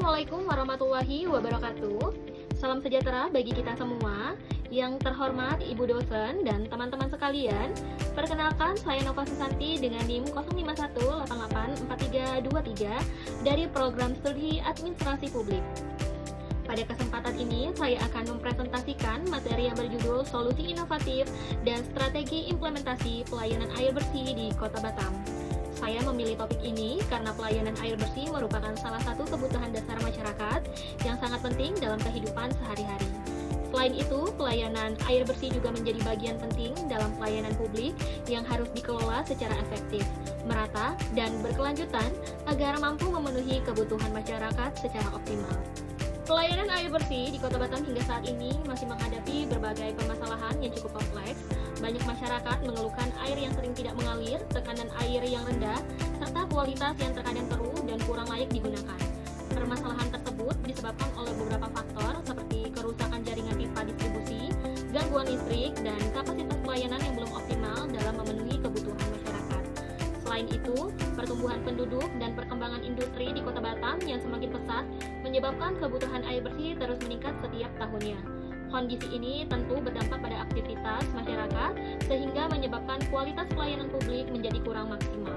Assalamualaikum warahmatullahi wabarakatuh. Salam sejahtera bagi kita semua. Yang terhormat Ibu dosen dan teman-teman sekalian, perkenalkan saya Nova Susanti dengan NIM 051884323 dari Program Studi Administrasi Publik. Pada kesempatan ini, saya akan mempresentasikan materi yang berjudul Solusi Inovatif dan Strategi Implementasi Pelayanan Air Bersih di Kota Batam. Saya memilih topik ini karena pelayanan air bersih merupakan salah satu kebutuhan dasar masyarakat yang sangat penting dalam kehidupan sehari-hari. Selain itu, pelayanan air bersih juga menjadi bagian penting dalam pelayanan publik yang harus dikelola secara efektif, merata, dan berkelanjutan agar mampu memenuhi kebutuhan masyarakat secara optimal. Pelayanan air bersih di Kota Batam hingga saat ini masih menghadapi berbagai permasalahan yang cukup kompleks. Banyak masyarakat mengeluhkan air yang sering tidak mengalir, tekanan air yang rendah, serta kualitas yang terkadang keruh dan kurang layak digunakan. Permasalahan tersebut disebabkan oleh beberapa faktor seperti kerusakan jaringan pipa distribusi, gangguan listrik, dan kapasitas pelayanan yang belum optimal dalam memenuhi kebutuhan masyarakat. Selain itu, pertumbuhan penduduk dan perkembangan industri di Kota Batam yang semakin pesat menyebabkan kebutuhan air bersih terus meningkat setiap tahunnya. Kondisi ini tentu berdampak pada aktivitas masyarakat sehingga menyebabkan kualitas pelayanan publik menjadi kurang maksimal.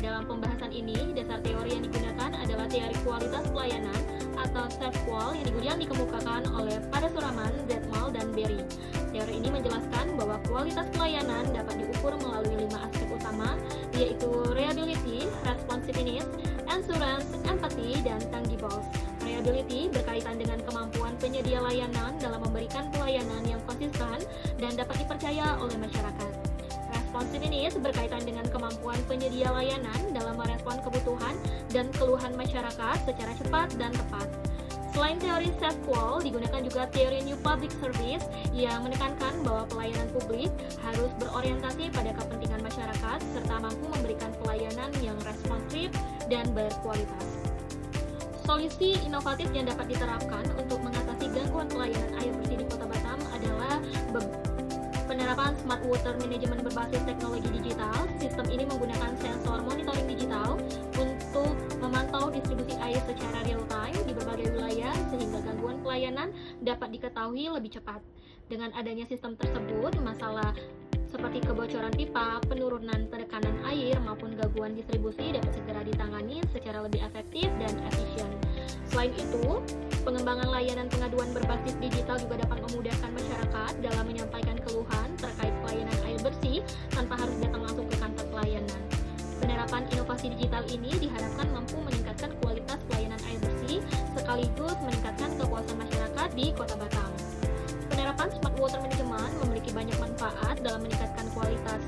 Dalam pembahasan ini, dasar teori yang digunakan adalah teori kualitas pelayanan atau SAFQUAL yang dikemukakan oleh Parasuraman, Zetmal, dan Berry. Teori ini menjelaskan bahwa kualitas pelayanan dapat diukur melalui 5 aspek utama, yaitu reliability, responsiveness, assurance, empathy, dan tangibles. Reliability berkaitan dengan kemampuan penyedia layanan dalam memberikan pelayanan yang konsisten dan dapat dipercaya oleh masyarakat. Responsiveness berkaitan dengan kemampuan penyedia layanan dalam merespon kebutuhan dan keluhan masyarakat secara cepat dan tepat. Selain teori SAFQUAL, digunakan juga teori New Public Service yang menekankan bahwa pelayanan publik harus berorientasi pada kepentingan masyarakat serta mampu memberikan pelayanan yang responsif dan berkualitas. Solusi inovatif yang dapat diterapkan untuk mengatasi gangguan pelayanan air bersih di Kota Batam adalah penerapan Smart Water Management berbasis teknologi digital. Sistem ini menggunakan sensor monitoring digital untuk memantau distribusi air secara real-time di berbagai wilayah sehingga gangguan pelayanan dapat diketahui lebih cepat. Dengan adanya sistem tersebut, masalah seperti kebocoran pipa, penurunan tekanan air, maupun gangguan distribusi dapat segera ditangani secara lebih efektif dan efisien. Selain itu, pengembangan layanan pengaduan berbasis digital juga dapat memudahkan masyarakat dalam menyampaikan keluhan terkait pelayanan air bersih tanpa harus datang langsung ke kantor pelayanan. Penerapan inovasi digital ini diharapkan mampu meningkatkan kualitas pelayanan air bersih sekaligus meningkatkan kepuasan masyarakat di Kota Batam. Penerapan Smart Water Management memiliki banyak manfaat dalam meningkatkan kualitas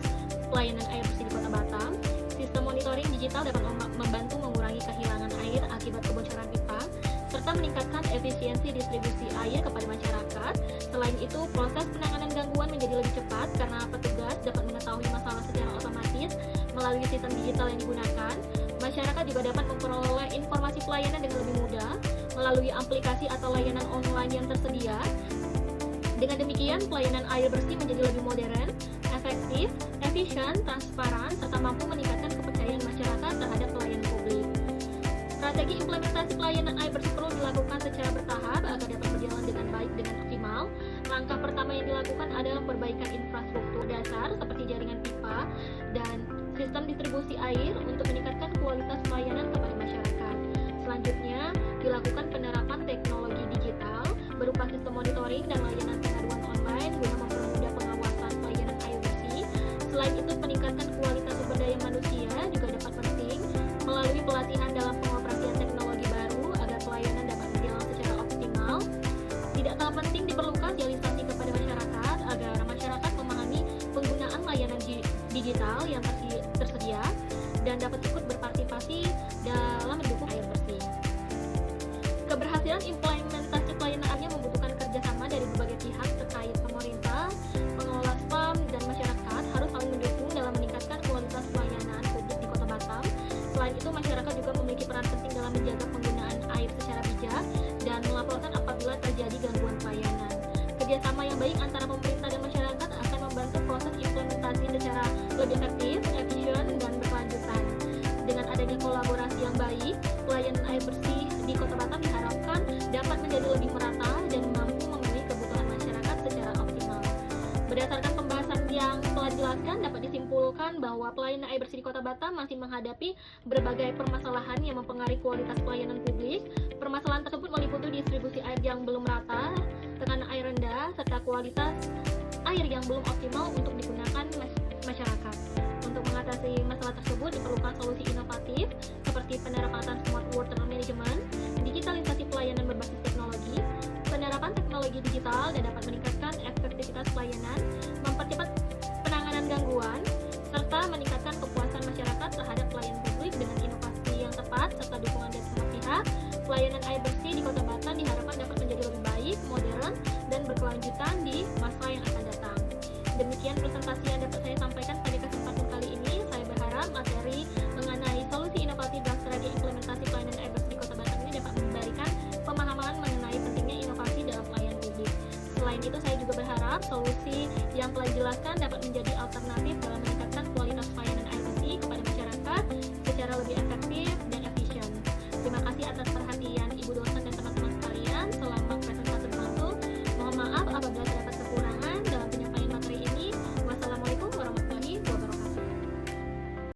pelayanan air bersih di Kota Batam. Sistem monitoring digital dapat membantu mengurangi kehilangan air akibat kebocoran pipa, serta meningkatkan efisiensi distribusi air kepada masyarakat. Selain itu, proses penanganan gangguan menjadi lebih cepat karena petugas dapat mengetahui masalah secara otomatis melalui sistem digital yang digunakan. Masyarakat juga dapat memperoleh informasi pelayanan dengan lebih mudah melalui aplikasi atau layanan online yang tersedia. Dengan demikian, pelayanan air bersih menjadi lebih modern, efektif, efisien, transparan, serta mampu meningkatkan kepercayaan masyarakat terhadap pelayanan publik. Strategi implementasi pelayanan air bersih perlu dilakukan secara bertahap agar dapat berjalan dengan baik dan optimal. Langkah pertama yang dilakukan adalah perbaikan infrastruktur dasar seperti jaringan pipa dan sistem distribusi air untuk meningkatkan kualitas pelayanan kepada masyarakat. Selanjutnya, dilakukan penerapan teknologi digital berupa sistem monitoring dan layanan pengaduan online guna mempermudah pengawasan pelayanan air bersih. Selain itu, peningkatan kualitas sumber daya manusia juga dapat penting melalui pelatihan dalam pengoperasian teknologi baru agar pelayanan dapat berjalan secara optimal. Tidak kalah penting diperlukan sosialisasi kepada masyarakat agar masyarakat memahami penggunaan layanan digital yang tersedia dan dapat ikut berpartisipasi dalam mendukung air bersih. Keberhasilan implementasi pelayanannya membutuhkan kerjasama dari berbagai pihak terkait pemerintah, pengelola spam, dan masyarakat harus saling mendukung dalam meningkatkan kualitas pelayanan publik di Kota Batam. Selain itu, masyarakat juga memiliki peran penting dalam menjaga penggunaan air secara bijak dan melaporkan apabila terjadi gangguan pelayanan. Kerjasama yang baik antara pemerintah dan masyarakat akan membantu proses implementasi secara lebih efektif, efisien, dan berkelanjutan. Dengan adanya kolaborasi yang baik, pelayanan air bersih di Kota Batam menyatakan bahwa pelayanan air bersih di Kota Batam masih menghadapi berbagai permasalahan yang mempengaruhi kualitas pelayanan publik. Permasalahan tersebut meliputi distribusi air yang belum rata, tekanan air rendah, serta kualitas air yang belum optimal untuk digunakan masyarakat. Untuk mengatasi masalah tersebut diperlukan solusi inovatif seperti penerapan smart water management, digitalisasi pelayanan berbasis teknologi, penerapan teknologi digital dan dapat meningkatkan efektivitas pelayanan, mempercepat penanganan gangguan, serta meningkatkan kepuasan masyarakat terhadap pelayanan publik dengan inovasi yang tepat serta dukungan dari semua pihak. Pelayanan air bersih di Kota Batam diharapkan dapat menjadi lebih baik, modern, dan berkelanjutan di masa yang akan datang. Demikian presentasi yang dapat saya sampaikan pada kesempatan kali ini. Saya berharap materi mengenai solusi inovatif dan strategi implementasi pelayanan air bersih di Kota Batam ini dapat memberikan pemahaman mengenai pentingnya inovasi dalam pelayanan publik. Selain itu, saya juga berharap solusi yang telah dijelaskan dapat menjadi alternatif dalam